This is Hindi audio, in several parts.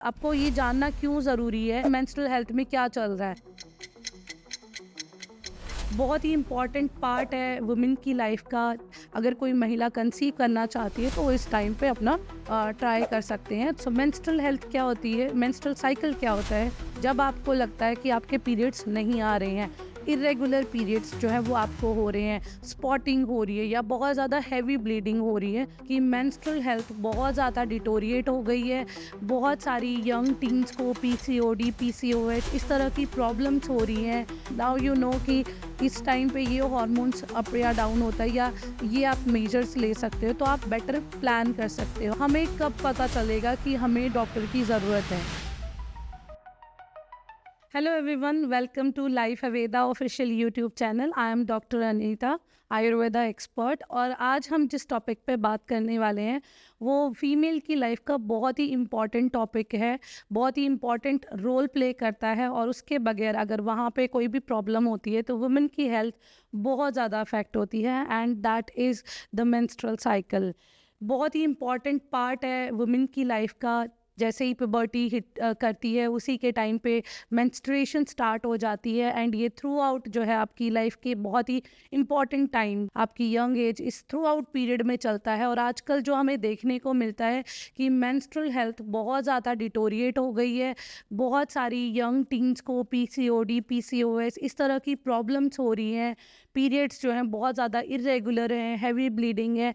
आपको ये जानना क्यों ज़रूरी है मेंस्ट्रुअल हेल्थ में क्या चल रहा है। बहुत ही इम्पॉर्टेंट पार्ट है वुमेन की लाइफ का। अगर कोई महिला कंसीव करना चाहती है तो वो इस टाइम पे अपना ट्राई कर सकते हैं। सो मेंस्ट्रुअल हेल्थ क्या होती है, मेंस्ट्रुअल साइकिल क्या होता है। जब आपको लगता है कि आपके पीरियड्स नहीं आ रहे हैं, इरेगुलर पीरियड्स जो है वो आपको हो रहे हैं, स्पॉटिंग हो रही है या बहुत ज़्यादा हैवी ब्लीडिंग हो रही है, कि मेंस्ट्रुअल हेल्थ बहुत ज़्यादा डिटोरिएट हो गई है। बहुत सारी यंग टीन्स को पीसीओडी, पीसीओएस इस तरह की प्रॉब्लम्स हो रही हैं। नाउ यू नो कि इस टाइम पे ये हार्मोन्स अप या डाउन होता है, या ये आप मेजर्स ले सकते हो तो आप बेटर प्लान कर सकते हो। हमें कब पता चलेगा कि हमें डॉक्टर की ज़रूरत है। Hello everyone, welcome to life Aveda official YouTube channel. I am doctor Anita, Ayurveda expert. और आज हम जिस टॉपिक पे बात करने वाले हैं वो फीमेल की लाइफ का बहुत ही इम्पॉर्टेंट टॉपिक है, बहुत ही इम्पॉर्टेंट रोल प्ले करता है। और उसके बगैर अगर वहाँ पे कोई भी प्रॉब्लम होती है तो वुमेन की हेल्थ बहुत ज़्यादा अफेक्ट होती है, and that is the menstrual cycle. बहुत ही इम्पॉर्टेंट पार्ट है वुमेन की लाइफ का। जैसे ही पुबर्टी हिट करती है उसी के टाइम पे मेंस्ट्रुएशन स्टार्ट हो जाती है, एंड ये थ्रू आउट जो है आपकी लाइफ के बहुत ही इम्पॉर्टेंट टाइम, आपकी यंग एज, इस थ्रू आउट पीरियड में चलता है। और आजकल जो हमें देखने को मिलता है कि मेंस्ट्रुअल हेल्थ बहुत ज़्यादा डिटोरिएट हो गई है। बहुत सारी यंग टीन्स को पीसीओडी, पीसीओएस इस तरह की प्रॉब्लम्स हो रही हैं। पीरियड्स जो हैं बहुत ज़्यादा इरेगुलर हैं, हैवी ब्लीडिंग है।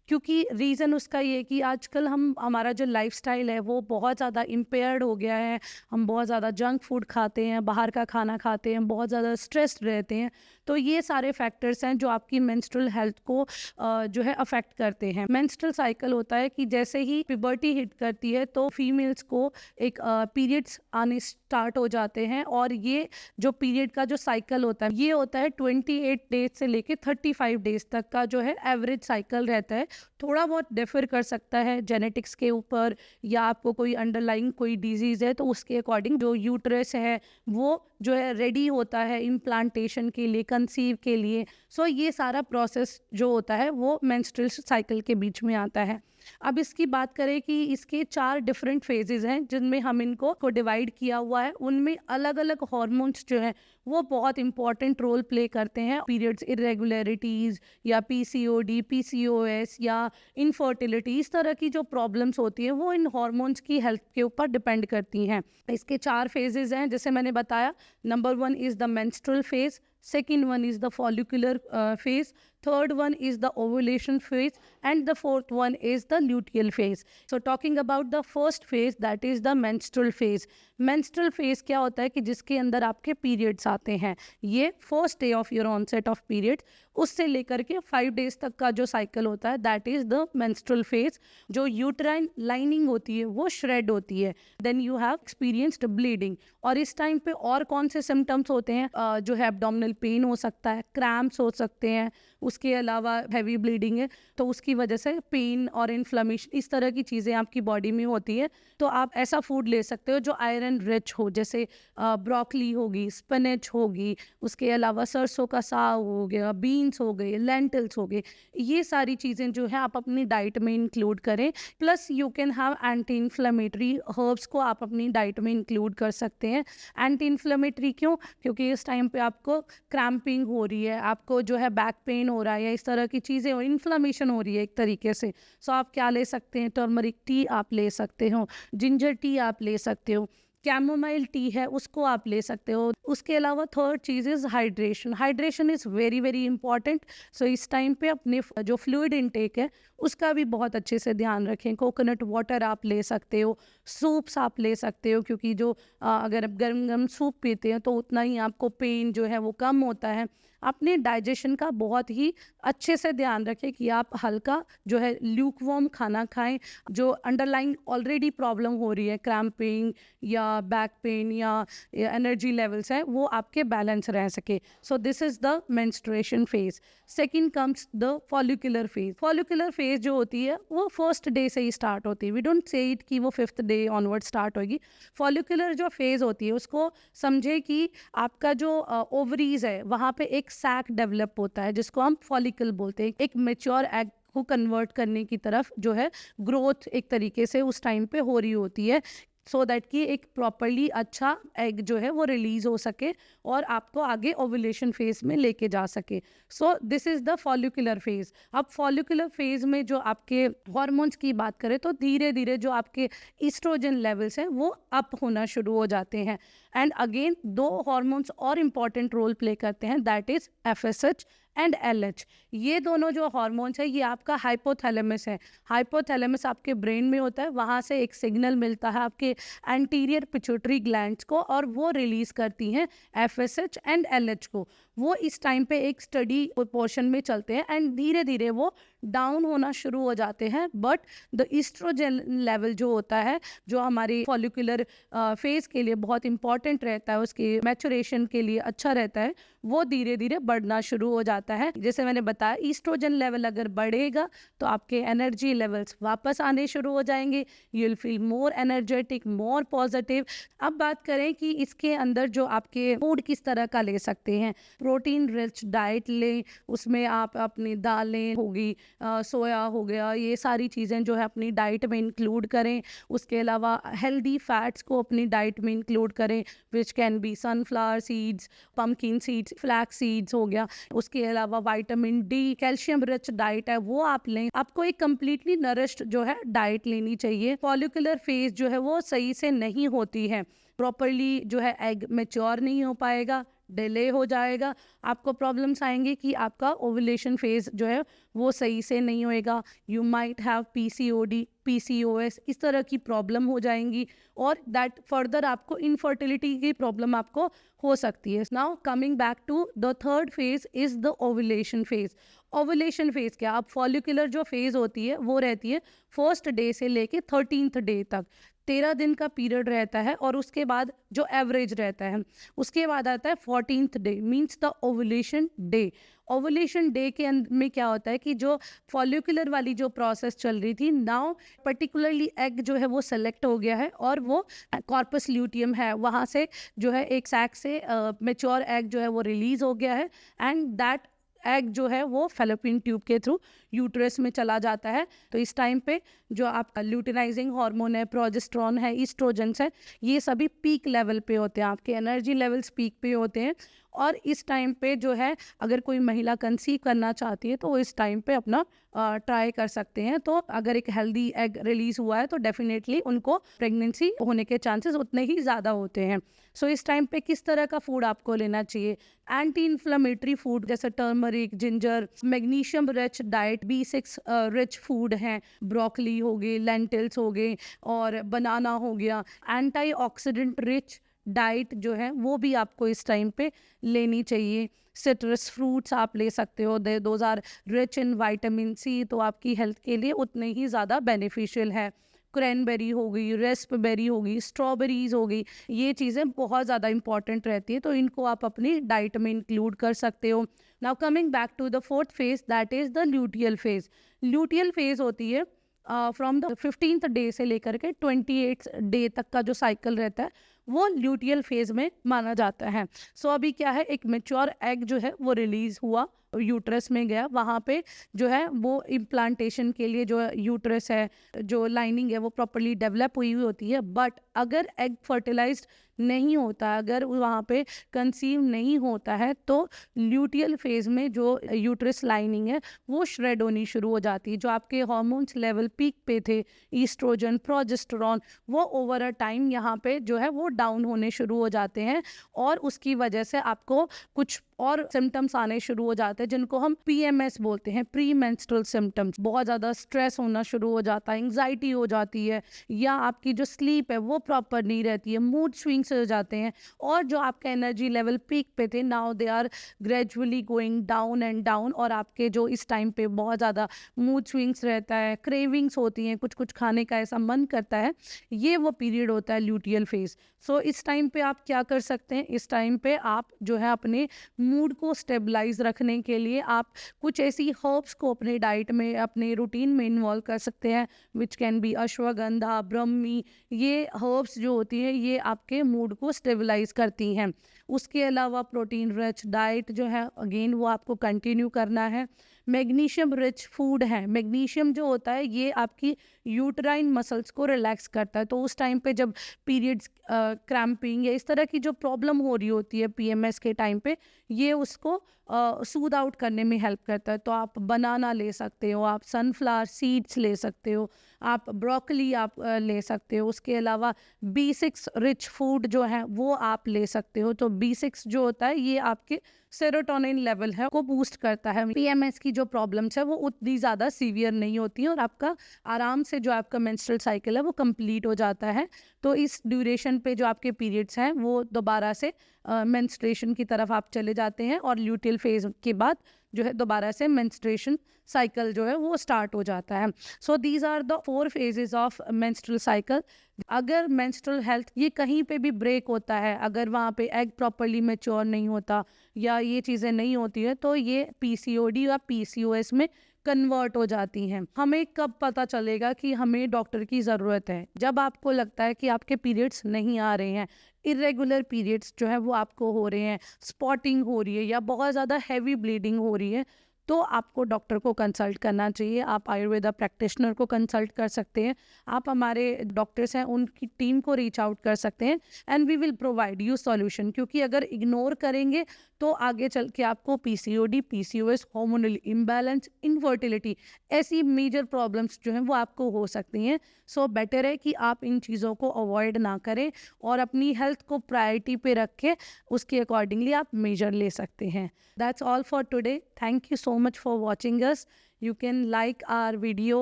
क्योंकि रीज़न उसका ये है कि आजकल हमारा जो लाइफस्टाइल है वो बहुत ज़्यादा इम्पेयर्ड हो गया है। हम बहुत ज़्यादा जंक फूड खाते हैं, बाहर का खाना खाते हैं, बहुत ज़्यादा स्ट्रेस्ड रहते हैं। तो ये सारे फैक्टर्स हैं जो आपकी मेंस्ट्रुअल हेल्थ को जो है अफेक्ट करते हैं। मेंस्ट्रुअल साइकिल होता है कि जैसे ही प्यूबर्टी हिट करती है तो फीमेल्स को एक पीरियड्स आने स्टार्ट हो जाते हैं। और ये जो पीरियड का जो साइकिल होता है ये होता है 28 डेज से लेके 35 डेज तक का जो है एवरेज साइकिल रहता है। थोड़ा बहुत डिफर कर सकता है जेनेटिक्स के ऊपर, या आपको कोई अंडरलाइंग कोई डिजीज़ है तो उसके अकॉर्डिंग जो यूट्रस है वो जो है रेडी होता है इम्प्लांटेशन के लिए, कंसीव के लिए। सो ये सारा प्रोसेस जो होता है वो मेंस्ट्रुअल साइकिल के बीच में आता है। अब इसकी बात करें कि इसके 4 डिफरेंट फेजेस हैं जिनमें हम इनको को डिवाइड किया हुआ है। उनमें अलग अलग हॉर्मोन्स जो हैं वो बहुत इंपॉर्टेंट रोल प्ले करते हैं। पीरियड्स इरेगुलरिटीज़ या पीसीओडी, पीसीओएस या इनफर्टिलिटी, इस तरह की जो प्रॉब्लम्स होती हैं वो इन हॉर्मोन्स की हेल्थ के ऊपर डिपेंड करती हैं। इसके 4 फेजेस हैं जैसे मैंने बताया। Number 1 is the menstrual phase, second one is the follicular phase, third one is the ovulation phase, and the fourth one is the luteal phase. So talking about the first phase, that is the menstrual phase. menstrual phase क्या होता है कि जिसके अंदर आपके periods आते हैं। ये first day of your onset of periods, उससे लेकर के 5 days तक का जो cycle होता है that is the menstrual phase। जो uterine lining होती है वो shred होती है। then you have experienced bleeding। और इस टाइम पे और कौन से symptoms होते हैं, जो है abdominal पेन हो सकता है, क्रैम्प्स हो सकते हैं, उसके अलावा हैवी ब्लीडिंग है तो उसकी वजह से पेन और इन्फ्लेमेशन इस तरह की चीज़ें आपकी बॉडी में होती है। तो आप ऐसा फूड ले सकते हो जो आयरन रिच हो, जैसे ब्रोकली होगी, स्पिनच होगी, उसके अलावा सरसों का साग हो गया, बीन्स हो गए, लेंटिल्स हो गए। ये सारी चीज़ें जो है आप अपनी डाइट में इंक्लूड करें। Plus you can have anti inflammatory herbs को आप अपनी डाइट में इंक्लूड कर सकते हैं। एंटी इन्फ्लेमेटरी क्यों? क्योंकि इस टाइम पे आपको क्रैम्पिंग हो रही है, आपको जो है बैक पेन हो रहा है या इस तरह की चीज़ें हो, इन्फ्लेमेशन हो रही है एक तरीके से। सो आप क्या ले सकते हैं, टर्मरिक टी आप ले सकते हो, जिंजर टी आप ले सकते हो, कैमोमाइल टी है उसको आप ले सकते हो। उसके अलावा थर्ड चीज़ is hydration. Hydration is very very important. So इस टाइम पे अपने जो फ्लूइड इनटेक है उसका भी बहुत अच्छे से ध्यान रखें। कोकोनट वाटर आप ले सकते हो, सूप्स आप ले सकते हो, क्योंकि जो अगर आप गर्म गर्म सूप पीते हैं तो उतना ही आपको पेन जो है वो कम होता है। अपने डाइजेशन का बहुत ही अच्छे से ध्यान रखें कि आप हल्का जो है ल्यूकवार्म खाना खाएं। जो अंडरलाइन ऑलरेडी प्रॉब्लम हो रही है, क्रैम्पिंग या बैक पेन या एनर्जी लेवल्स हैं, वो आपके बैलेंस रह सके। So this is the menstruation phase. Second comes the follicular phase. Follicular phase जो होती है वो फर्स्ट डे से ही स्टार्ट होती है। वी डोंट से इट कि वो 5th डे ऑनवर्ड स्टार्ट होगी। फॉलिकुलर जो फेज होती है उसको समझे कि आपका जो ओवरीज है वहाँ पे एक सैक डेवलप होता है जिसको हम फॉलिकल बोलते हैं। एक मेच्योर एग को कन्वर्ट करने की तरफ जो है ग्रोथ एक तरीके से उस टाइम पे हो रही होती है। सो दैट कि एक प्रॉपरली अच्छा एग जो है वो रिलीज हो सके और आपको आगे ओव्यूलेशन फेज में लेके जा सके। So this is the follicular phase. अब फॉलिकुलर फेज में जो आपके हॉर्मोन्स की बात करें तो धीरे धीरे जो आपके ईस्ट्रोजन लेवल्स हैं वो अप होना शुरू हो जाते हैं। एंड अगेन दो हॉर्मोन्स और इम्पॉर्टेंट रोल प्ले करते हैं, that is FSH and LH। ये दोनों जो हॉर्मोन्स है ये आपका हाइपोथैलेमस है। हाइपोथैलेमस आपके ब्रेन में होता है, वहाँ से एक सिग्नल मिलता है आपके एंटीरियर पिट्यूटरी ग्लैंड्स को और वो रिलीज करती हैं FSH एंड LH को। वो इस टाइम पे एक स्टडी पोर्शन में चलते हैं एंड धीरे धीरे वो डाउन होना शुरू हो जाते हैं। बट द ईस्ट्रोजन लेवल जो होता है, जो हमारी फॉलिकुलर फेज के लिए बहुत इंपॉर्टेंट रहता है, उसकी मैचुरेशन के लिए अच्छा रहता है, वो धीरे धीरे बढ़ना शुरू हो जाता है। जैसे मैंने बताया, ईस्ट्रोजन लेवल अगर बढ़ेगा तो आपके एनर्जी लेवल्स वापस आने शुरू हो जाएंगे, you will feel more energetic, more positive. अब बात करें कि इसके अंदर जो आपके फूड किस तरह का ले सकते हैं। प्रोटीन रिच डाइट लें, उसमें आप अपनी दालें होगी, सोया हो गया, ये सारी चीज़ें जो है अपनी डाइट में इंक्लूड करें। उसके अलावा हेल्दी फैट्स को अपनी डाइट में इंक्लूड करें, which can be sunflower seeds, pumpkin seeds, flax seeds हो गया। उसके अलावा vitamin D, calcium rich diet है वो आप लें। आपको एक कंप्लीटली नरिश्ड जो है डाइट लेनी चाहिए। फॉलिकुलर फेज जो है वो सही से नहीं होती है, प्रॉपरली जो है एग मैच्योर नहीं हो पाएगा, डिले हो जाएगा, आपको प्रॉब्लम्स आएंगे कि आपका ओवुलेशन फेज जो है वो सही से नहीं होएगा। You might have PCOD, PCOS, इस तरह की प्रॉब्लम हो जाएंगी और दैट फर्दर आपको इनफर्टिलिटी की प्रॉब्लम आपको हो सकती है। Now coming back to the third phase is the ovulation phase. Ovulation phase क्या, अब फॉलिकुलर जो फेज होती है वो रहती है फर्स्ट डे से लेके 13th डे तक, 13 दिन का पीरियड रहता है। और उसके बाद जो एवरेज रहता है, उसके बाद आता है 14th day, means the ovulation day. Ovulation day के में क्या होता है कि जो फॉलिकुलर वाली जो प्रोसेस चल रही थी, नाउ पर्टिकुलरली एग जो है वो सेलेक्ट हो गया है और वो कॉर्पस ल्यूटियम है, वहाँ से जो है एक सैक से मेच्योर एग जो है वो रिलीज हो गया है एंड दैट एग जो है वो फेलोपियन ट्यूब के थ्रू यूट्रस में चला जाता है। तो इस टाइम पे जो आपका ल्यूटिनाइजिंग हार्मोन है, प्रोजेस्टेरॉन है, ईस्ट्रोजन्स है, ये सभी पीक लेवल पे होते हैं, आपके एनर्जी लेवल्स पीक पे होते हैं। और इस टाइम पे जो है अगर कोई महिला कंसीव करना चाहती है तो वो इस टाइम पे अपना ट्राई कर सकते हैं। तो अगर एक हेल्दी एग रिलीज हुआ है तो डेफिनेटली उनको प्रेगनेंसी होने के चांसेस उतने ही ज़्यादा होते हैं। सो इस टाइम पे किस तरह का फूड आपको लेना चाहिए, एंटी इन्फ्लेमेटरी फूड जैसे turmeric, ginger, magnesium rich diet, B6 rich food हैं, ब्रोकली हो गई, लेंटिल्स हो गए और बनाना हो गया। एंटीऑक्सीडेंट रिच डाइट जो है वो भी आपको इस टाइम पे लेनी चाहिए। सिट्रस फ्रूट्स आप ले सकते हो, those are rich in vitamin C, तो आपकी हेल्थ के लिए उतने ही ज़्यादा बेनिफिशियल है। क्रैनबेरी हो गई, रेस्पबेरी हो गई, स्ट्रॉबेरीज हो गई, ये चीज़ें बहुत ज़्यादा इंपॉर्टेंट रहती है, तो इनको आप अपनी डाइट में इंक्लूड कर सकते हो। Now coming back to the fourth phase, that is the luteal phase. Luteal phase होती है फ्रॉम द 15th डे से लेकर के 28th डे तक का जो साइकिल रहता है वो ल्यूटियल फेज में माना जाता है। सो अभी क्या है, एक मेच्योर एग जो है वो रिलीज हुआ, यूट्रस में गया, वहाँ पे जो है वो इम्प्लांटेशन के लिए जो यूट्रस है, जो लाइनिंग है वो प्रॉपरली डेवलप हुई होती है। बट अगर एग फर्टिलाइज्ड नहीं होता, अगर वहाँ पे कंसीव नहीं होता है, तो ल्यूटियल फेज में जो यूट्रस लाइनिंग है वो श्रेड होनी शुरू हो जाती है। जो आपके हॉर्मोन्स लेवल पीक पे थे, ईस्ट्रोजन, प्रोजेस्टेरॉन, वो ओवर अ टाइम यहाँ पे जो है वो डाउन होने शुरू हो जाते हैं और उसकी वजह से आपको कुछ और सिम्टम्स आने शुरू हो जाते हैं जिनको हम PMS बोलते हैं, प्री मेंस्ट्रुअल सिम्टम्स। बहुत ज़्यादा स्ट्रेस होना शुरू हो जाता है, एंग्जाइटी हो जाती है, या आपकी जो स्लीप है वो प्रॉपर नहीं रहती है, मूड स्विंग्स हो जाते हैं, और जो आपका एनर्जी लेवल पीक पे थे now they are gradually going down and down, और आपके जो इस टाइम पे बहुत ज़्यादा मूड स्विंग्स रहता है, क्रेविंग्स होती हैं, कुछ कुछ खाने का ऐसा मन करता है, ये वो पीरियड होता है ल्यूटियल फेज। सो इस टाइम पे आप क्या कर सकते हैं, इस टाइम पे आप जो है अपने मूड को स्टेबलाइज रखने के लिए आप कुछ ऐसी हर्ब्स को अपने डाइट में, अपने रूटीन में इन्वॉल्व कर सकते हैं, विच कैन बी अश्वगंधा, ब्रह्मी। ये हर्ब्स जो होती है ये आपके मूड को स्टेबलाइज करती हैं। उसके अलावा प्रोटीन रिच डाइट जो है अगेन वो आपको कंटिन्यू करना है। मैग्नीशियम रिच फूड है, मैग्नीशियम जो होता है ये आपकी यूटराइन मसल्स को रिलैक्स करता है। तो उस टाइम पे जब पीरियड्स क्रैम्पिंग या इस तरह की जो प्रॉब्लम हो रही होती है पीएमएस के टाइम पे, ये उसको सूद आउट करने में हेल्प करता है। तो आप बनाना ले सकते हो, आप सनफ्लावर सीड्स ले सकते हो, आप ब्रोकली आप ले सकते हो। उसके अलावा B6 रिच फूड जो है वो आप ले सकते हो। तो B6 जो होता है ये आपके सेरोटोनिन लेवल है को बूस्ट करता है। पीएमएस की जो प्रॉब्लम्स है वो उतनी ज़्यादा सीवियर नहीं होती हैं और आपका आराम से जो आपका मेंस्ट्रुअल साइकिल है वो कंप्लीट हो जाता है। तो इस ड्यूरेशन पे जो आपके पीरियड्स हैं वो दोबारा से मेंस्ट्रुएशन की तरफ आप चले जाते हैं और ल्यूटियल फेज के बाद जो है दोबारा से मेंस्ट्रुएशन साइकिल जो है वो स्टार्ट हो जाता है। So these are the 4 phases of menstrual cycle. अगर मेंस्ट्रुअल हेल्थ ये कहीं पे भी ब्रेक होता है, अगर वहाँ पे एग प्रॉपरली मैच्योर नहीं होता या ये चीज़ें नहीं होती है, तो ये पीसीओडी या पीसीओएस में कन्वर्ट हो जाती हैं। हमें कब पता चलेगा कि हमें डॉक्टर की ज़रूरत है? जब आपको लगता है कि आपके पीरियड्स नहीं आ रहे हैं, इरेगुलर पीरियड्स जो है वो आपको हो रहे हैं, स्पॉटिंग हो रही है या बहुत ज़्यादा हैवी ब्लीडिंग हो रही है, तो आपको डॉक्टर को कंसल्ट करना चाहिए। आप आयुर्वेदा प्रैक्टिशनर को कंसल्ट कर सकते हैं, आप हमारे डॉक्टर्स हैं उनकी टीम को रीच आउट कर सकते हैं and we will provide you solution. क्योंकि अगर इग्नोर करेंगे तो आगे चल के आपको PCOD, PCOS, hormonal imbalance, infertility ऐसी मेजर प्रॉब्लम्स जो हैं वो आपको हो सकती हैं। सो बेटर है कि आप इन चीज़ों को अवॉइड ना करें और अपनी हेल्थ को प्रायोरिटी पे रख के उसके अकॉर्डिंगली आप मेजर ले सकते हैं। That's all for today. Thank you so much for watching us. You can like our video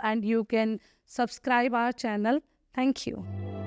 and you can subscribe our channel. Thank you.